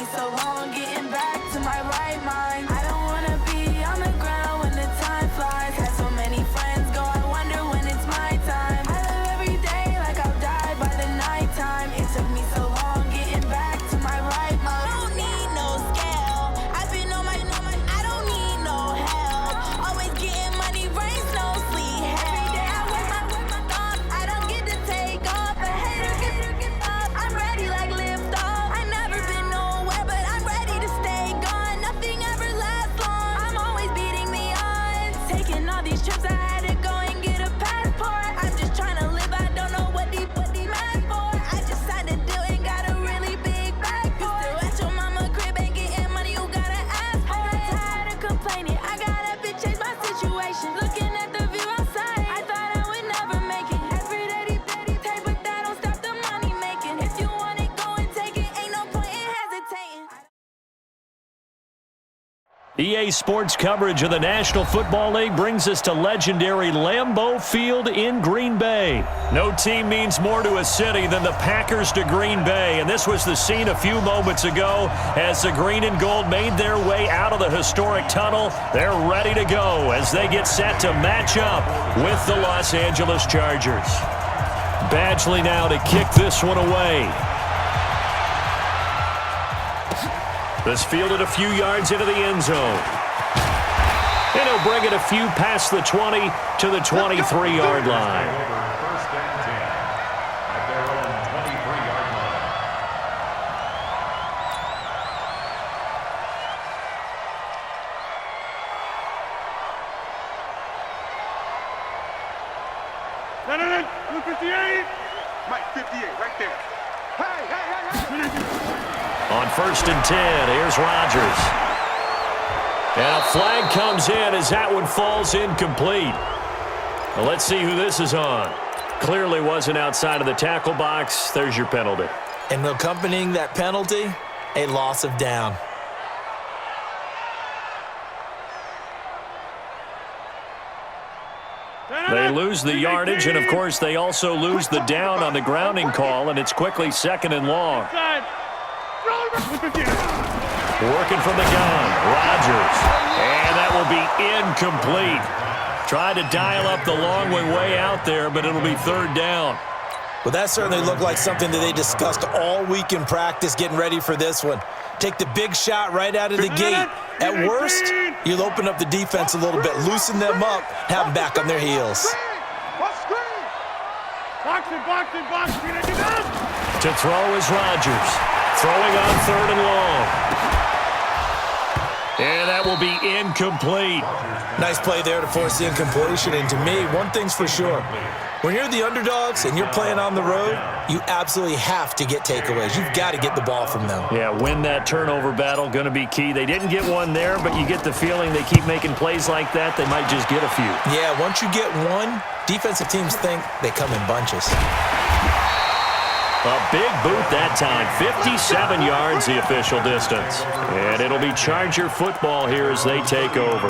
me so long getting back to my right mind. I don't wanna be on the ground when the time flies. Had so many friends go, I wonder when it's my time. I live every day like I'll die by the nighttime. It took me so long getting back to my right mind. I don't need no scale. I've been on my, I don't need no help. Always getting money, rains, no sleep. Every day I work my thoughts. I don't get to take off. A hater get up. I'm ready like lift off. I never been nowhere, but I'm ready to stay gone. Nothing ever lasts long. I'm always beating the odds. Taking all these trips, I had to go and get a passport. I'm just trying to live. I don't know what these mad for. I just signed a deal and got a really big bag for it. Still at your mama crib and getting money, you gotta ask for it. I'm tired of complaining. I gotta change my situation. Looking at the view outside, I thought I would never make it. Every day they pay, but that don't stop the money making. If you want it, go and take it. Ain't no point in hesitating. EA Sports coverage of the National Football League brings us to legendary Lambeau Field in Green Bay. No team means more to a city than the Packers to Green Bay, and this was the scene a few moments ago as the green and gold made their way out of the historic tunnel. They're ready to go as they get set to match up with the Los Angeles Chargers. Badgley now to kick this one away. This fielded a few yards into the end zone. And he'll bring it a few past the 20 to the 23-yard line. First and 10 at their own 23-yard line. Look 58. Mike, 58, right there. Hey. On first and 10, here's Rodgers. And a flag comes in as that one falls incomplete. Well, let's see who this is on. Clearly wasn't outside of the tackle box. There's your penalty. And accompanying that penalty, a loss of down. They lose the yardage, and, of course, they also lose the down on the grounding call, and it's quickly second and long. Working from the gun, Rodgers. And that will be incomplete. Trying to dial up the long way out there, but it'll be third down. Well, that certainly looked like something that they discussed all week in practice getting ready for this one. Take the big shot right out of the gate. At worst, you'll open up the defense a little bit, loosen them up, have them back on their heels. To throw is Rodgers. Throwing on third and long. And that will be incomplete. Nice play there to force the incompletion. And to me, one thing's for sure. When you're the underdogs and you're playing on the road, you absolutely have to get takeaways. You've got to get the ball from them. Yeah, win that turnover battle, going to be key. They didn't get one there, but you get the feeling they keep making plays like that, they might just get a few. Yeah, once you get one, defensive teams think they come in bunches. A big boot that time. 57 yards the official distance. And it'll be Charger football here as they take over.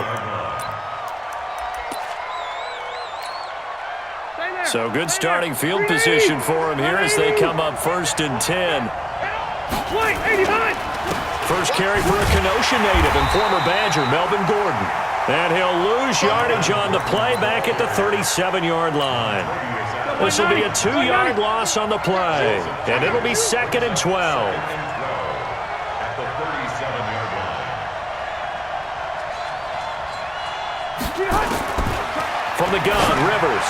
So good starting field position for them here as they come up first and 10. First carry for a Kenosha native and former Badger, Melvin Gordon. And he'll lose yardage on the play back at the 37-yard line. This will be a 2-yard loss on the play. And it'll be second and 12. At the 37-yard line. From the gun, Rivers.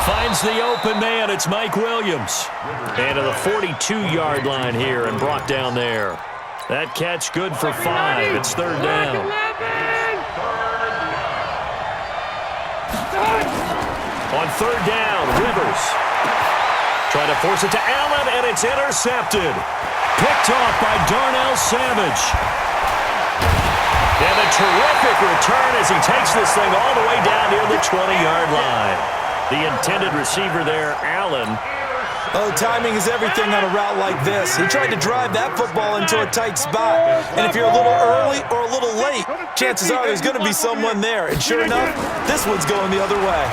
Finds the open man. It's Mike Williams. And to the 42-yard line here and brought down there. That catch good for 5. It's third down. On third down, Rivers. Trying to force it to Allen, and it's intercepted. Picked off by Darnell Savage. And a terrific return as he takes this thing all the way down near the 20-yard line. The intended receiver there, Allen. Oh, timing is everything on a route like this. He tried to drive that football into a tight spot. And if you're a little early or a little late, chances are there's going to be someone there. And sure enough, this one's going the other way.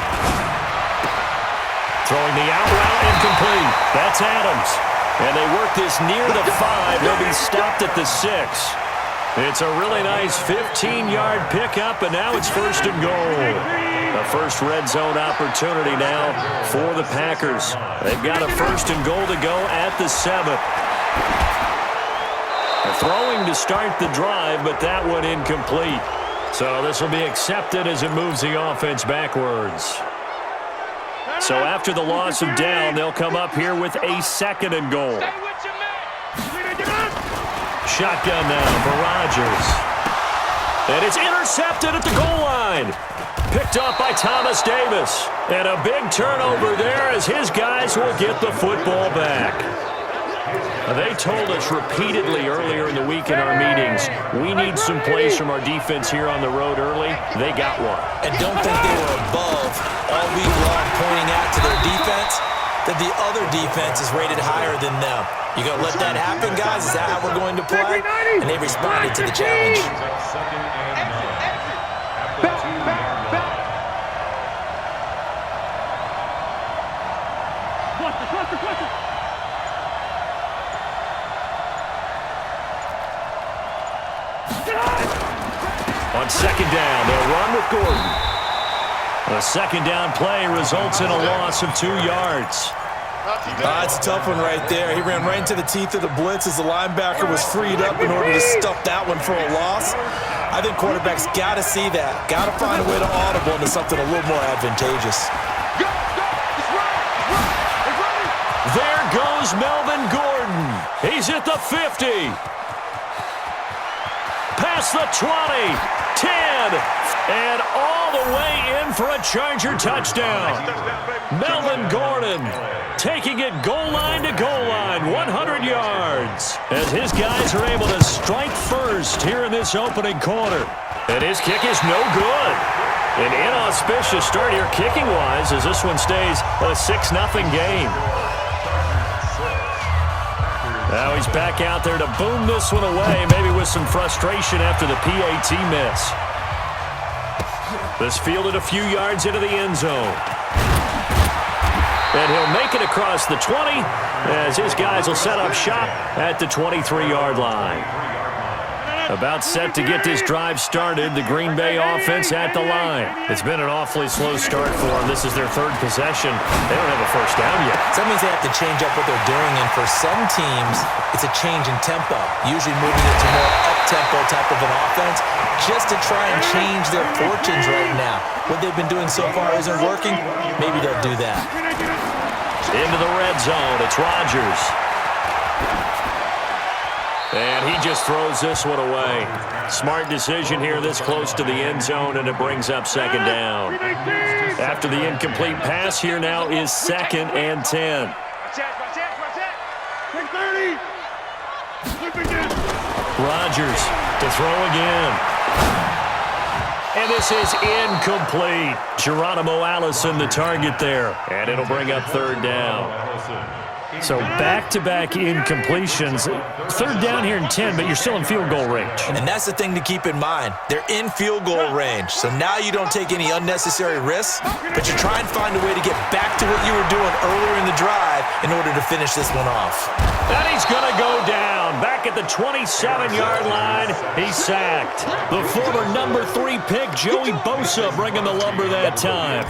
Throwing the out route incomplete. That's Adams. And they work this near the 5. They'll be stopped at the 6. It's a really nice 15-yard pickup, and now it's first and goal. A first red zone opportunity now for the Packers. They've got a first and goal to go at the 7. Throwing to start the drive, but that one incomplete. So this will be accepted as it moves the offense backwards. So after the loss of down, they'll come up here with a second and goal. Shotgun now for Rodgers. And it's intercepted at the goal line. Picked up by Thomas Davis. And a big turnover there as his guys will get the football back. They told us repeatedly earlier in the week in our meetings, we need some plays from our defense here on the road early. They got one. And don't think they were above all week long pointing out to their defense that the other defense is rated higher than them. You going to let that happen, guys? Is that how we're going to play? And they responded to the challenge. On second down, they'll run with Gordon. A second down play results in a loss of 2 yards. It's a tough one right there. He ran right into the teeth of the blitz as the linebacker was freed up in order to stuff that one for a loss. I think quarterbacks got to see that. Got to find a way to audible into something a little more advantageous. There goes Melvin Gordon. He's at the 50. Past the 20, 10, and all the way in for a Charger touchdown. Melvin Gordon taking it goal line to goal line, 100 yards, as his guys are able to strike first here in this opening quarter. And his kick is no good. An inauspicious start here kicking-wise as this one stays a 6-0 game. Now he's back out there to boom this one away, maybe with some frustration after the PAT miss. This fielded a few yards into the end zone. And he'll make it across the 20 as his guys will set up shop at the 23-yard line. About set to get this drive started, the Green Bay offense at the line. It's been an awfully slow start for them. This is their third possession. They don't have a first down yet. So that means they have to change up what they're doing, and for some teams, it's a change in tempo, usually moving it to more up-tempo type of an offense, just to try and change their fortunes right now. What they've been doing so far isn't working. Maybe they'll do that. Into the red zone, it's Rodgers. And he just throws this one away. Smart decision here this close to the end zone, and it brings up second down. After the incomplete pass, here now is 2nd and 10. Rodgers to throw again. And this is incomplete. Geronimo Allison the target there. And it'll bring up 3rd down. So back-to-back incompletions. 3rd down here in 10, but you're still in field goal range. And that's the thing to keep in mind. They're in field goal range. So now you don't take any unnecessary risks, but you try and find a way to get back to what you were doing earlier in the drive in order to finish this one off. And he's going to go down. Back at the 27-yard line, he's sacked. The former number 3 pick, Joey Bosa, bringing the lumber that time.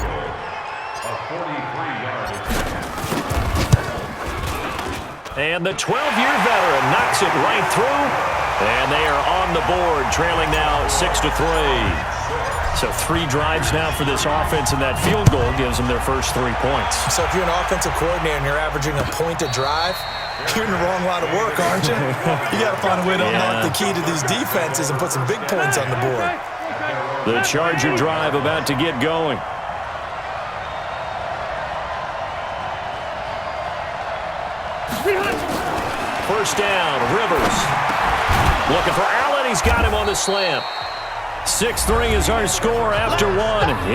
And the 12-year veteran knocks it right through. And they are on the board, trailing now 6-3. So 3 drives now for this offense, and that field goal gives them their first 3 points. So if you're an offensive coordinator and you're averaging a point a drive, you're in the wrong line of work, aren't you? You got to find a way to unlock the key to these defenses and put some big points on the board. The Charger drive about to get going. First down, Rivers. Looking for Allen. He's got him on the slant. 6-3 is our score after 1.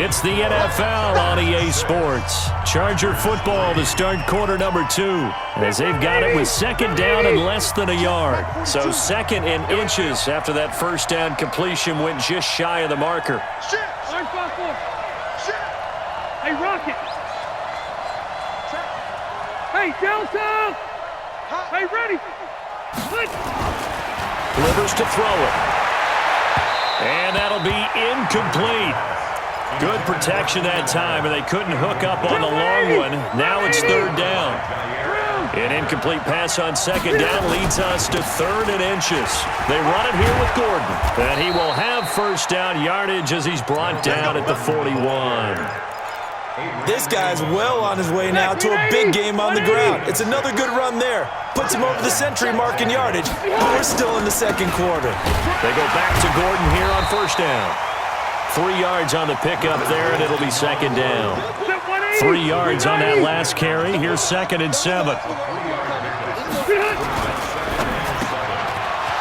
It's the NFL on EA Sports. Charger football to start quarter number 2, as they've got it with 2nd down and less than a yard. So 2nd and inches after that first down completion went just shy of the marker. Hey, Rocket! Hey, Delta! Hey, ready. Delivers to throw it. And that'll be incomplete. Good protection that time, and they couldn't hook up on the long one. Now it's third down. An incomplete pass on second down leads us to 3rd and inches. They run it here with Gordon. And he will have first down yardage as he's brought down at the 41. This guy's well on his way now to a big game on the ground. It's another good run there. Puts him over the century mark in yardage, but we're still in the second quarter. They go back to Gordon here on first down. 3 yards on the pickup there, and it'll be second down. 3 yards on that last carry. Here's 2nd and 7.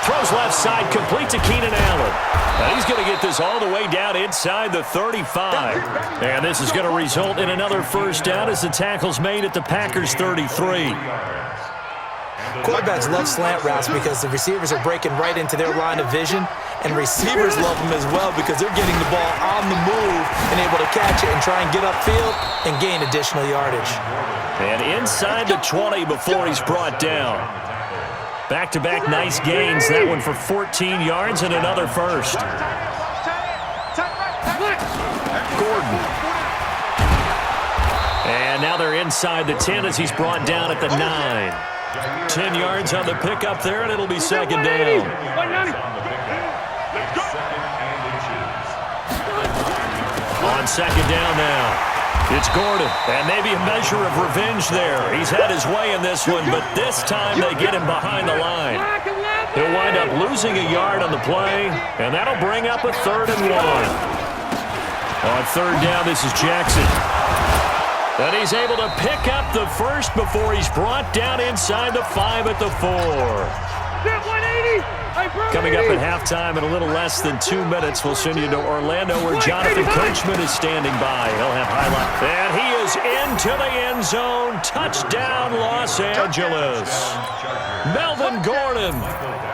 Throws left side, complete to Keenan Allen. And he's going to get this all the way down inside the 35. And this is going to result in another first down as the tackle's made at the Packers' 33. Quarterbacks love slant routes because the receivers are breaking right into their line of vision, and receivers love them as well because they're getting the ball on the move and able to catch it and try and get upfield and gain additional yardage. And inside the 20 before he's brought down. Back-to-back nice gains. That one for 14 yards and another first. Gordon. And now they're inside the 10 as he's brought down at the 9. 10 yards on the pickup there, and it'll be second down. On second down now. It's Gordon, and maybe a measure of revenge there. He's had his way in this one, but this time they get him behind the line. He'll wind up losing a yard on the play, and that'll bring up a 3rd and 1. On third down, this is Jackson. And he's able to pick up the first before he's brought down inside the 5 at the 4. Coming up at halftime in a little less than 2 minutes, we'll send you to Orlando where Jonathan Coachman is standing by. He'll have highlights. And he is into the end zone. Touchdown, Los Angeles. Melvin Gordon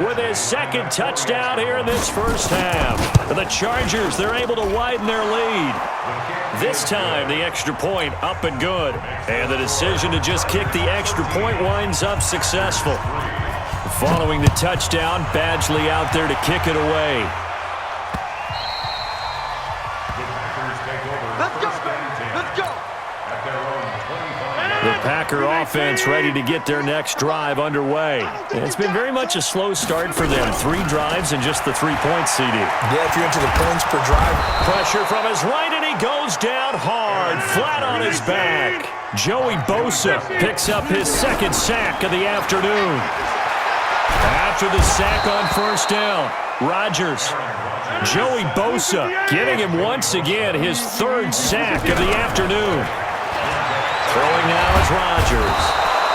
with his 2nd touchdown here in this first half. And the Chargers, they're able to widen their lead. This time, the extra point up and good. And the decision to just kick the extra point winds up successful. Following the touchdown, Badgley out there to kick it away. Let's go. The Packer offense ready to get their next drive underway. And it's been very much a slow start for them. 3 drives and just the 3 points, CD. Yeah, if you're into the points per drive. Pressure from his right, and he goes down hard, flat on his back. Joey Bosa picks up his 2nd sack of the afternoon. After the sack on first down, Rodgers. Joey Bosa giving him once again his 3rd sack of the afternoon. Throwing now is Rodgers.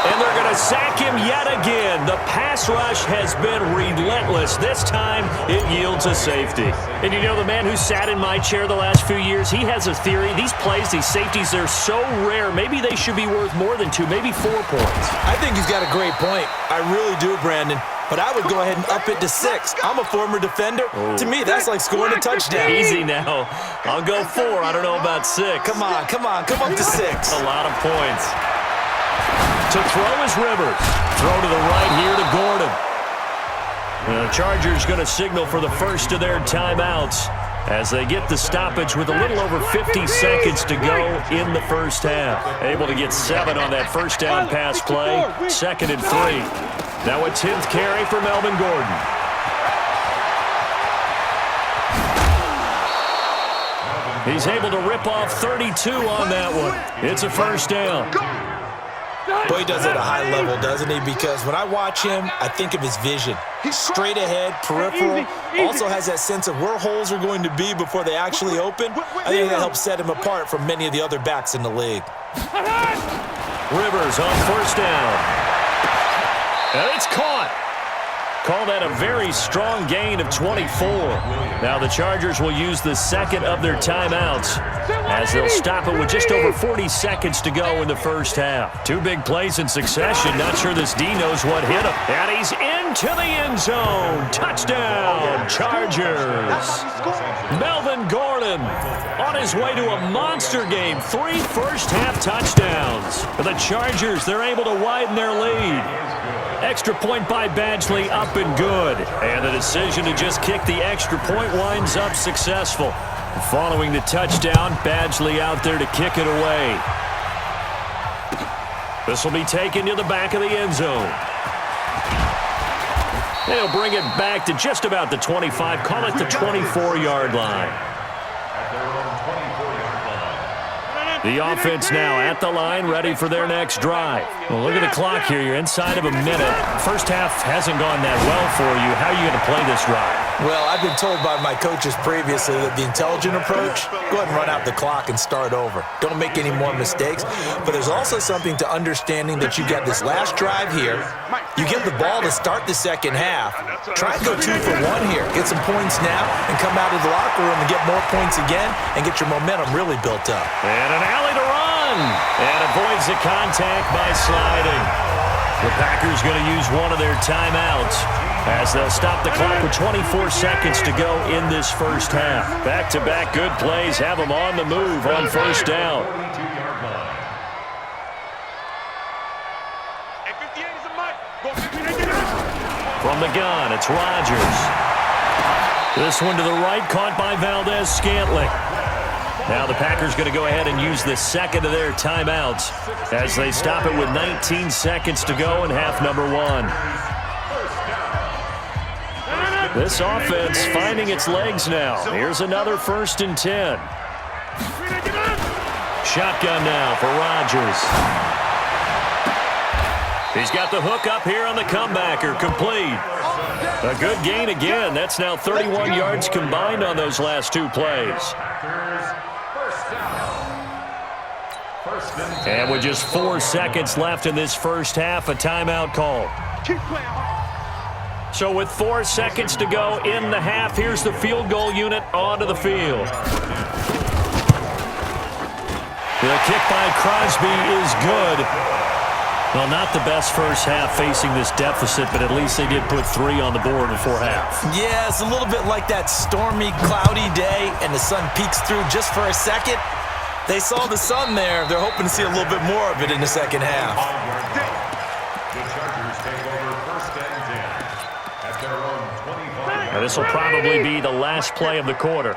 And they're going to sack him yet again. The pass rush has been relentless. This time, it yields a safety. And you know, the man who sat in my chair the last few years, he has a theory. These plays, these safeties, they're so rare. Maybe they should be worth more than 2, maybe 4 points. I think he's got a great point. I really do, Brandon. But I would go ahead and up it to 6. I'm a former defender. Oh. To me, that's like scoring a touchdown. Easy now. I'll go 4. I don't know about 6. Come on. Come up to 6. A lot of points. To throw is Rivers. Throw to the right here to Gordon. And the Chargers going to signal for the first of their timeouts as they get the stoppage with a little over 50 seconds to go in the first half. Able to get 7 on that first down pass play. 2nd and 3. Now a 10th carry for Melvin Gordon. He's able to rip off 32 on that one. It's a first down. Boy, he does it at a high level, doesn't he? Because when I watch him, I think of his vision. Straight ahead, peripheral. Also has that sense of where holes are going to be before they actually open. I think that helps set him apart from many of the other backs in the league. Rivers on first down. And it's caught. Call that a very strong gain of 24. Now the Chargers will use the 2nd of their timeouts as they'll stop it with just over 40 seconds to go in the first half. 2 big plays in succession. Not sure this D knows what hit him. And he's into the end zone. Touchdown, Chargers. Melvin Gordon on his way to a monster game. 3 first-half touchdowns. For the Chargers, they're able to widen their lead. Extra point by Badgley, up and good. And the decision to just kick the extra point winds up successful. Following the touchdown, Badgley out there to kick it away. This will be taken to the back of the end zone. They'll bring it back to just about the 25, call it the 24-yard line. At their own 24-yard line. The offense now at the line, ready for their next drive. Well, look at the clock here. You're inside of a minute. First half hasn't gone that well for you. How are you going to play this drive? Well, I've been told by my coaches previously that the intelligent approach, go ahead and run out the clock and start over. Don't make any more mistakes. But there's also something to understanding that you got this last drive here. You get the ball to start the second half. Try and go 2 for 1 here. Get some points now and come out of the locker room and get more points again and get your momentum really built up. And an alley to run. And avoids the contact by sliding. The Packers going to use one of their timeouts as they'll stop the clock with 24 seconds to go in this first half. Back-to-back good plays have them on the move on first down. 42-yard line. From the gun, it's Rodgers. This one to the right, caught by Valdez-Scantling. Now the Packers going to go ahead and use the second of their timeouts as they stop it with 19 seconds to go in half number 1. This offense finding its legs now. Here's another 1st and 10. Shotgun now for Rodgers. He's got the hook up here on the comebacker, complete. A good gain again. That's now 31 yards combined on those last 2 plays. And with just 4 seconds left in this first half, a timeout call. So with 4 seconds to go in the half, here's the field goal unit onto the field. The kick by Crosby is good. Well, not the best first half facing this deficit, but at least they did put 3 on the board before half. Yeah, it's a little bit like that stormy, cloudy day, and the sun peeks through just for a second. They saw the sun there. They're hoping to see a little bit more of it in the second half. The Chargers take over 1st and 10 at their own 25. Now, this will probably be the last play of the quarter.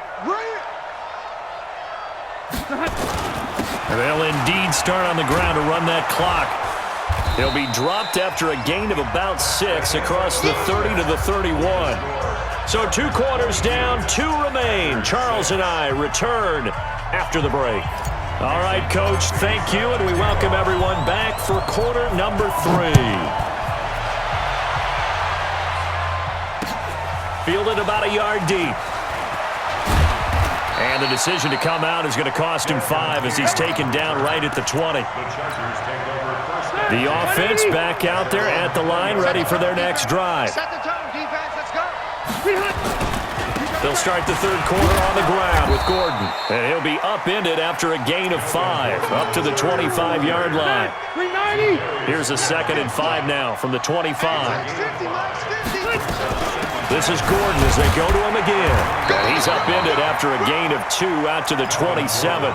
They'll indeed start on the ground to run that clock. He'll be dropped after a gain of about 6 across the 30 to the 31. So 2 quarters down, 2 remain. Charles and I return after the break. All right, Coach, thank you, and we welcome everyone back for quarter number 3. Fielded about a yard deep. And the decision to come out is going to cost him 5 as he's taken down right at the 20. The Chargers take over 1st and 10. The offense back out there at the line, ready for their next drive. Set the tone, defense. Let's go. They'll start the 3rd quarter on the ground with Gordon. And he'll be upended after a gain of 5, up to the 25-yard line. Here's a 2nd and 5 now from the 25. This is Gordon as they go to him again. And he's upended after a gain of 2 out to the 27.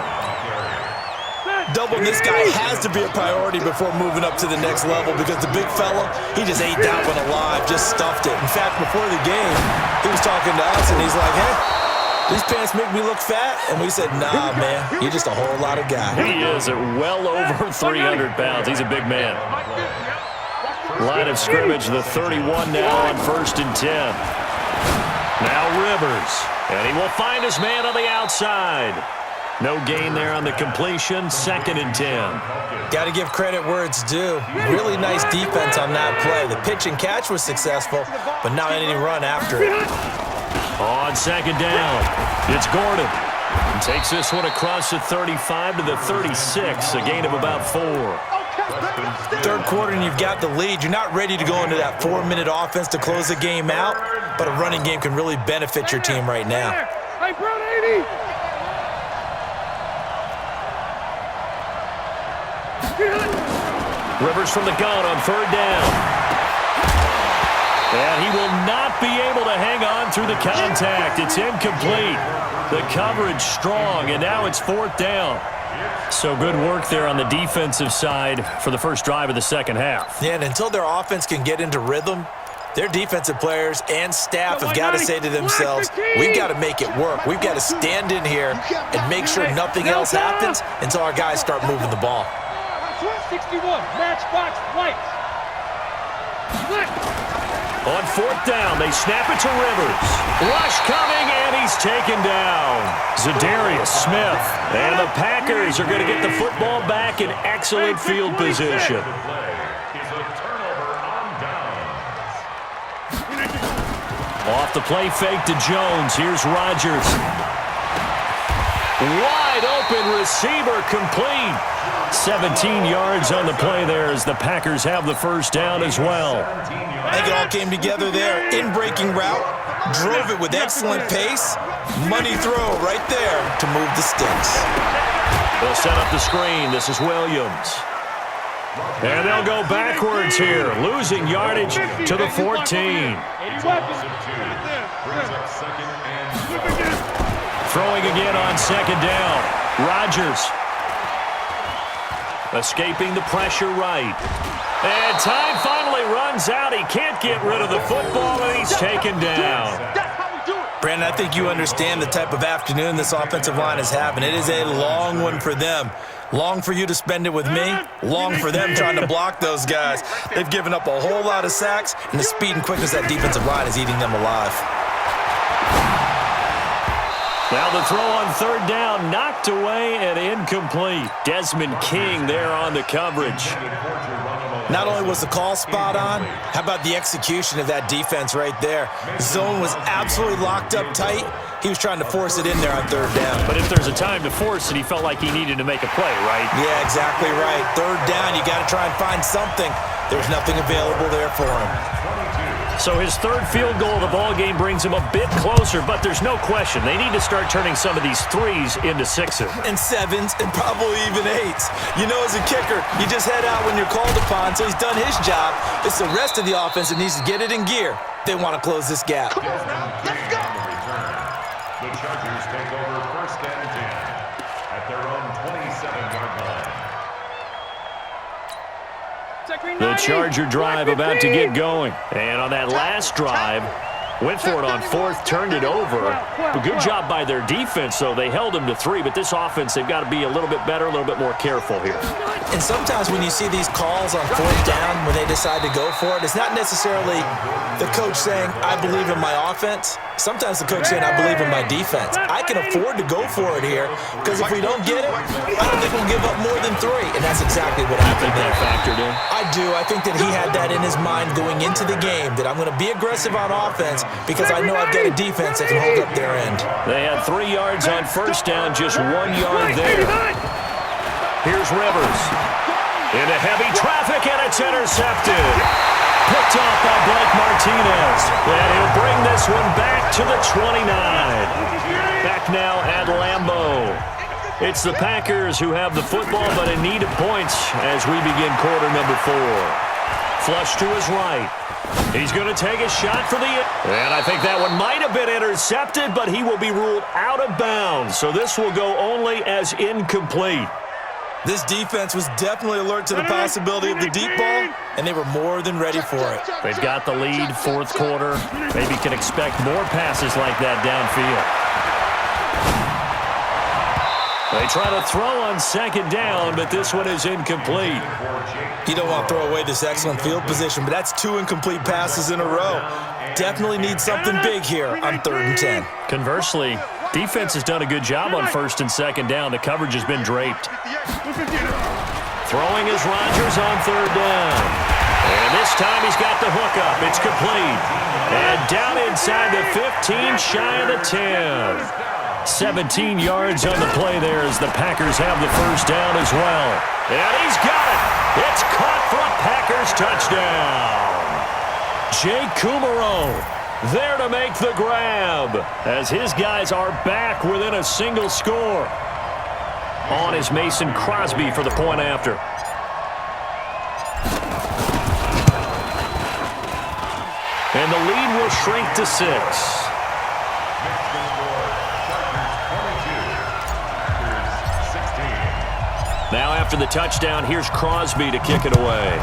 Doubling this guy has to be a priority before moving up to the next level because the big fella, he just ate that one alive, just stuffed it. In fact, before the game, he was talking to us, and he's like, hey, these pants make me look fat? And we said, nah, man, you're just a whole lot of guy. He is at well over 300 pounds. He's a big man. Line of scrimmage, the 31 now on 1st and 10. Now Rivers, and he will find his man on the outside. No gain there on the completion, 2nd and 10. Got to give credit where it's due. Really nice defense on that play. The pitch and catch was successful, but not any run after it. On 2nd down, it's Gordon. He takes this one across the 35 to the 36, a gain of about 4. 3rd quarter and you've got the lead. You're not ready to go into that 4-minute offense to close the game out, but a running game can really benefit your team right now. Hey, bro, 80. Rivers from the gun on 3rd down. And he will not be able to hang on through the contact. It's incomplete. The coverage strong, and now it's 4th down. So good work there on the defensive side for the first drive of the second half. Yeah, and until their offense can get into rhythm, their defensive players and staff have got to say to themselves, we've got to make it work. We've got to stand in here and make sure nothing else happens until our guys start moving the ball. 61, matchbox white. On 4th down, they snap it to Rivers. Rush coming, and he's taken down. Zadarius Smith. And the Packers are going to get the football back in excellent field position. Off the play fake to Jones. Here's Rodgers. Wide open receiver complete. 17 yards on the play there as the Packers have the first down as well. I think it all came together there. In-breaking route, drove it with excellent pace. Money throw right there to move the sticks. They'll set up the screen. This is Williams. And they'll go backwards here, losing yardage to the 14. Throwing again on 2nd down. Rodgers. Escaping the pressure right. And time finally runs out. He can't get rid of the football, and he's taken down. Brandon, I think you understand the type of afternoon this offensive line is having. It is a long one for them. Long for you to spend it with me. Long for them trying to block those guys. They've given up a whole lot of sacks, and the speed and quickness of that defensive line is eating them alive. Now the throw on 3rd down, knocked away and incomplete. Desmond King there on the coverage. Not only was the call spot on, how about the execution of that defense right there? Zone was absolutely locked up tight. He was trying to force it in there on 3rd down. But if there's a time to force it, he felt like he needed to make a play, right? Yeah, exactly right. 3rd down, you got to try and find something. There's nothing available there for him. So his 3rd field goal of the ball game brings him a bit closer, but there's no question they need to start turning some of these 3s into 6s. And 7s and probably even 8s. You know, as a kicker, you just head out when you're called upon, so he's done his job. It's the rest of the offense that needs to get it in gear. They want to close this gap. Let's go. The Chargers take over 1st and 10 at their own 27-yard line. The Charger drive about to get going. And on that last drive, went for it on 4th, turned it over. A good job by their defense, though. They held them to 3, but this offense, they've got to be a little bit better, a little bit more careful here. And sometimes when you see these calls on 4th down, when they decide to go for it, it's not necessarily the coach saying, I believe in my offense. Sometimes the coach saying, I believe in my defense. I can afford to go for it here, because if we don't get it, I don't think we'll give up more than 3. And that's exactly what happened there. Factored in? I do. I think that he had that in his mind going into the game, that I'm going to be aggressive on offense because I know I've got a defense that can hold up their end. They had 3 yards on 1st down, just 1 yard there. Here's Rivers. Into heavy traffic, and it's intercepted. Picked off by Blake Martinez. And he'll bring this one back to the 29. Back now at Lambeau. It's the Packers who have the football, but in need of points as we begin quarter number 4. Flush to his right. He's going to take a shot for the... And I think that one might have been intercepted, but he will be ruled out of bounds. So this will go only as incomplete. This defense was definitely alert to the possibility of the deep ball, and they were more than ready for it. They've got the lead, 4th quarter. Maybe can expect more passes like that downfield. They try to throw on 2nd down, but this one is incomplete. You don't want to throw away this excellent field position, but that's 2 incomplete passes in a row. Definitely need something big here on 3rd and 10. Conversely, defense has done a good job on 1st and 2nd down. The coverage has been draped. Throwing is Rodgers on 3rd down. And this time he's got the hook up. It's complete. And down inside the 15, shy of the 10. 17 yards on the play there as the Packers have the 1st down as well. And he's got it. It's caught for a Packers touchdown. Jay Kumaro there to make the grab as his guys are back within a single score. On is Mason Crosby for the point after. And the lead will shrink to 6. Now after the touchdown, here's Crosby to kick it away.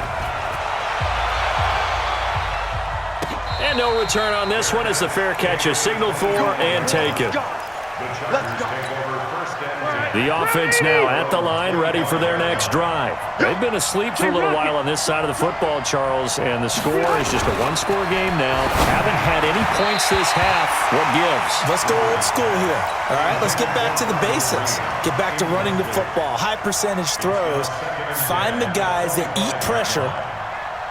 And no return on this one as the fair catch is signaled for and taken. The offense now at the line, ready for their next drive. They've been asleep for a little while on this side of the football, Charles, and the score is just a one-score game now. Haven't had any points this half. What gives? Let's go old school here. All right, let's get back to the basics. Get back to running the football, high percentage throws. Find the guys that eat pressure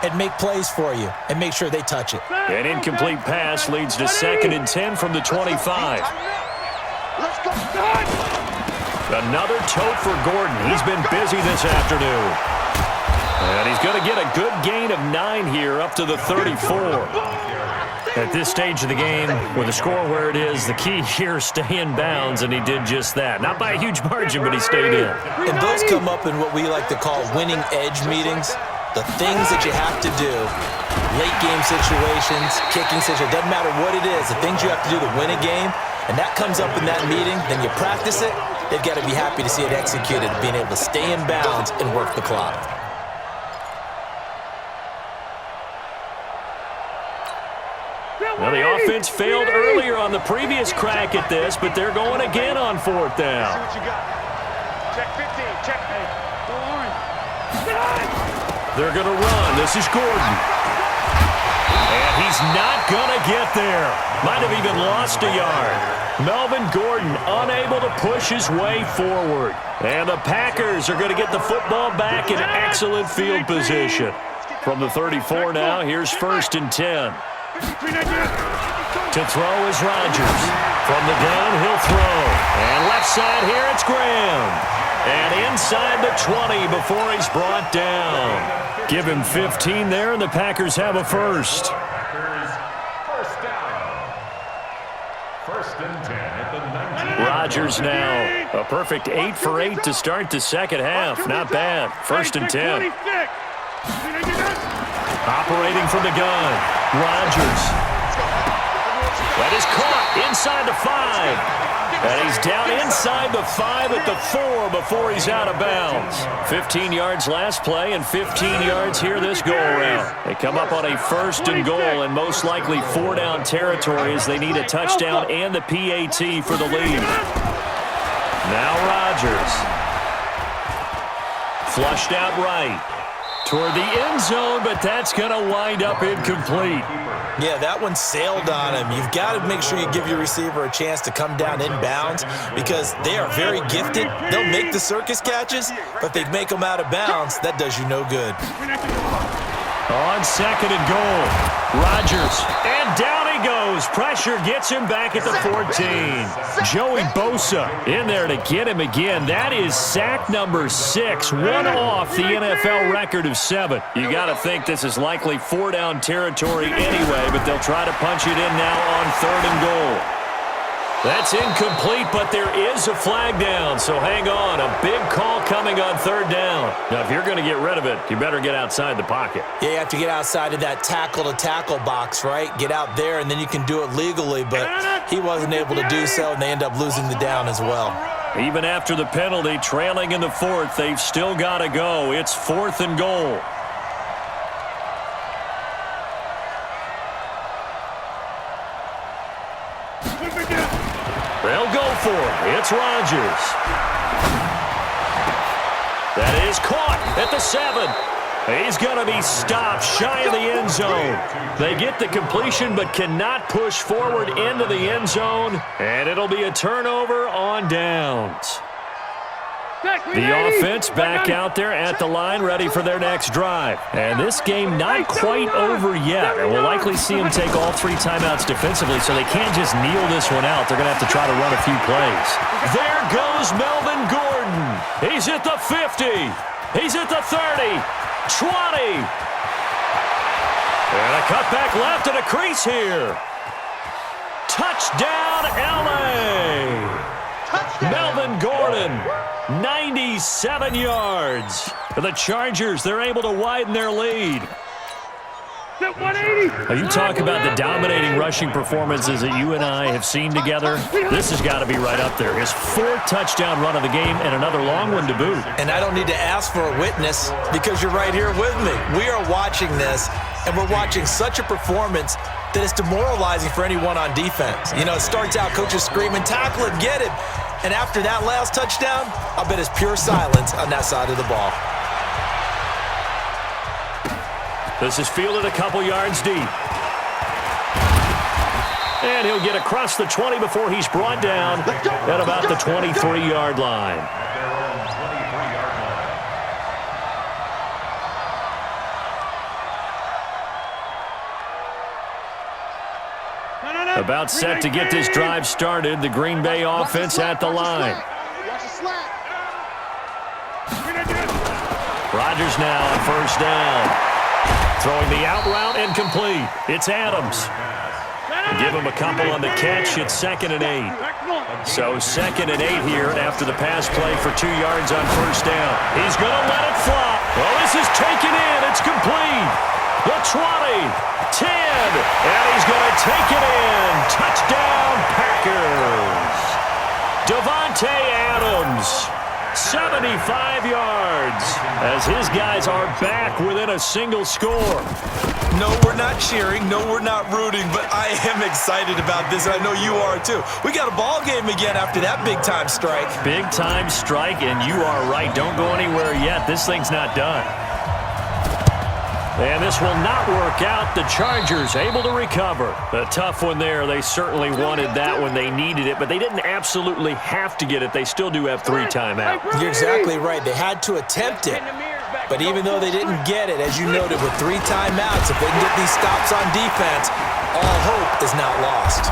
and make plays for you and make sure they touch it. An incomplete pass leads to 2nd and 10 from the 25. Let's go. Another tote for Gordon. He's been busy this afternoon. And he's going to get a good gain of 9 here up to the 34. At this stage of the game, with the score where it is, the key here is stay in bounds, and he did just that. Not by a huge margin, but he stayed in. And those come up in what we like to call winning edge meetings. The things that you have to do, late game situations, kicking situations, doesn't matter what it is, the things you have to do to win a game, and that comes up in that meeting, then you practice it, they've got to be happy to see it executed, being able to stay in bounds and work the clock. Well, the offense failed earlier on the previous crack at this, but they're going again on 4th down. See what you got. Check 15. Check. Hey, go on. They're going to run. This is Gordon. And he's not going to get there. Might have even lost a yard. Melvin Gordon unable to push his way forward. And the Packers are going to get the football back in excellent field position. From the 34 now, here's 1st and 10. To throw is Rodgers. From the gun, he'll throw. And left side here, it's Graham. And inside the 20 before he's brought down. Give him 15 there, and the Packers have a first. First down. 1st and 10 at the 19. Rodgers now. A perfect 8 for 8 to start the second half. Not bad. 1st and 10. Operating from the gun. Rodgers. That is caught inside the 5. And he's down inside the 5 at the 4 before he's out of bounds. 15 yards last play and 15 yards here this go-around. They come up on a 1st and goal and most likely 4-down territory as they need a touchdown and the PAT for the lead. Now Rodgers. Flushed out right. Toward the end zone, but that's going to wind up incomplete. Yeah, that one sailed on him. You've got to make sure you give your receiver a chance to come down inbounds because they are very gifted. They'll make the circus catches, but they make them out of bounds. That does you no good. On 2nd and goal, Rodgers, and down he goes. Pressure gets him back at the 14. Joey Bosa in there to get him again. That is sack number 6, one off the NFL record of 7. You got to think this is likely 4-down territory anyway, but they'll try to punch it in now on 3rd and goal. That's incomplete, but there is a flag down, so hang on. A big call coming on 3rd down. Now, if you're going to get rid of it, you better get outside the pocket. Yeah, you have to get outside of that tackle-to-tackle box, right? Get out there, and then you can do it legally, but he wasn't able to do so, and they end up losing the down as well. Even after the penalty, trailing in the 4th, they've still got to go. It's 4th and goal. They'll go for it. It's Rodgers. That is caught at the 7. He's going to be stopped shy of the end zone. They get the completion but cannot push forward into the end zone, and it'll be a turnover on downs. The offense back out there at the line, ready for their next drive. And this game not quite over yet. And we'll likely see them take all 3 timeouts defensively, so they can't just kneel this one out. They're going to have to try to run a few plays. There goes Melvin Gordon. He's at the 50. He's at the 30. 20. And a cutback left and a crease here. Touchdown, L.A. Melvin Gordon, 97 yards. For the Chargers, they're able to widen their lead. 180. You talk about the dominating rushing performances that you and I have seen together. This has got to be right up there. His 4th touchdown run of the game and another long one to boot. And I don't need to ask for a witness because you're right here with me. We are watching this, and we're watching such a performance that it's demoralizing for anyone on defense. You know, it starts out coaches screaming, tackle him, get him. And after that last touchdown, I bet it's pure silence on that side of the ball. This is fielded a couple yards deep. And he'll get across the 20 before he's brought down at about the 23-yard line. About set to get this drive started. The Green Bay offense at the line. Rodgers now on first down. Throwing the out route incomplete. It's Adams. Give him a couple on the catch. It's 2nd and 8. So 2nd and 8 here after the pass play for 2 yards on first down. He's going to let it fly. Well, this is taken in. It's complete. The 20, 10, and he's going to take it in. Touchdown, Packers. Davante Adams. 75 yards as his guys are back within a single score. No, we're not cheering. No, we're not rooting, but I am excited about this. I know you are too. We got a ball game again after that big-time strike. Big-time strike, and you are right. Don't go anywhere yet. This thing's not done. And this will not work out. The Chargers able to recover. A tough one there. They certainly wanted that when they needed it, but they didn't absolutely have to get it. They still do have 3 timeouts. You're exactly right. They had to attempt it. But even though they didn't get it, as you noted, with 3 timeouts, if they can get these stops on defense, all hope is not lost.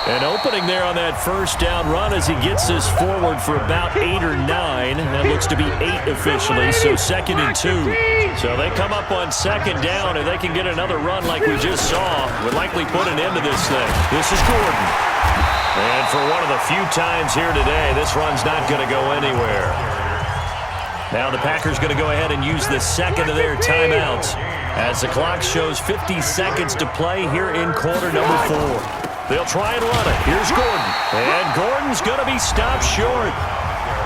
An opening there on that first down run as he gets this forward for about 8 or 9. That looks to be 8 officially, so 2nd and 2. So they come up on 2nd down, and they can get another run like we just saw. Would likely put an end to this thing. This is Gordon. And for one of the few times here today, this run's not going to go anywhere. Now the Packers going to go ahead and use the 2nd of their timeouts as the clock shows 50 seconds to play here in quarter number 4. They'll try and run it. Here's Gordon. And Gordon's going to be stopped short.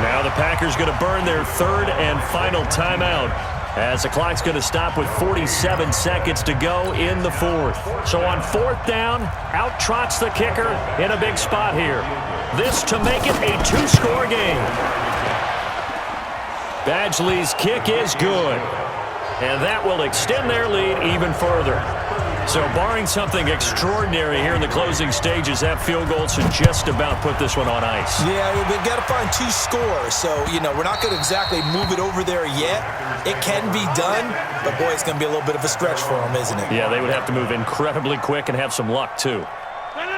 Now the Packers going to burn their 3rd and final timeout as the clock's going to stop with 47 seconds to go in the 4th. So on 4th down, out trots the kicker in a big spot here. This to make it a 2-score game. Badgley's kick is good. And that will extend their lead even further. So barring something extraordinary here in the closing stages, that field goal should just about put this one on ice. Yeah, they've got to find 2 scores. So, you know, we're not going to exactly move it over there yet. It can be done, but boy, it's going to be a little bit of a stretch for them, isn't it? Yeah, they would have to move incredibly quick and have some luck, too.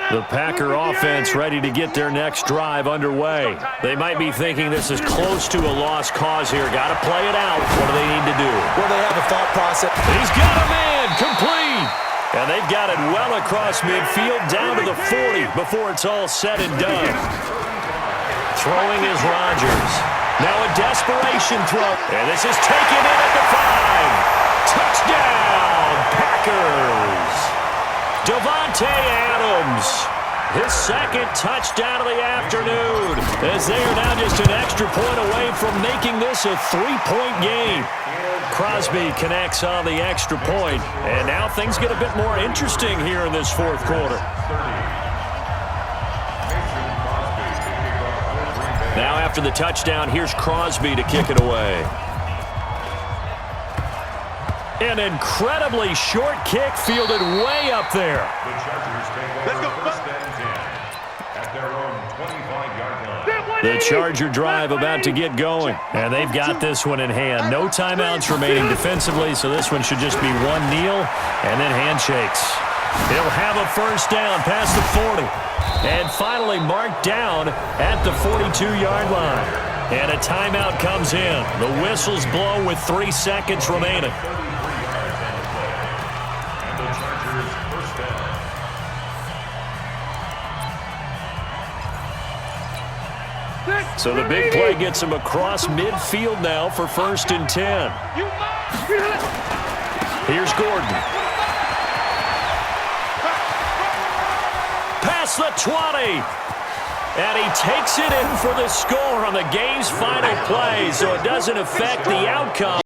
The Packer offense ready to get their next drive underway. They might be thinking this is close to a lost cause here. Got to play it out. What do they need to do? Well, they have a thought process. He's got a man complete. And they've got it well across midfield down to the 40 before it's all said and done. Throwing is Rodgers. Now a desperation throw. And this is taken in at the 5. Touchdown, Packers. Davante Adams, his 2nd touchdown of the afternoon, as they are now just an extra point away from making this a 3-point game. Crosby connects on the extra point, and now things get a bit more interesting here in this 4th quarter. Now after the touchdown, here's Crosby to kick it away. An incredibly short kick fielded way up there. The Chargers take over first and 10 at their own 25-yard line. The Charger drive about to get going, and they've got this one in hand. No timeouts remaining defensively, so this one should just be one kneel and then handshakes. He'll have a first down past the 40, and finally marked down at the 42-yard line. And a timeout comes in. The whistles blow with 3 seconds remaining. So the big play gets him across midfield now for 1st and 10. Here's Gordon. across the 20. And he takes it in for the score on the game's final play, so it doesn't affect the outcome.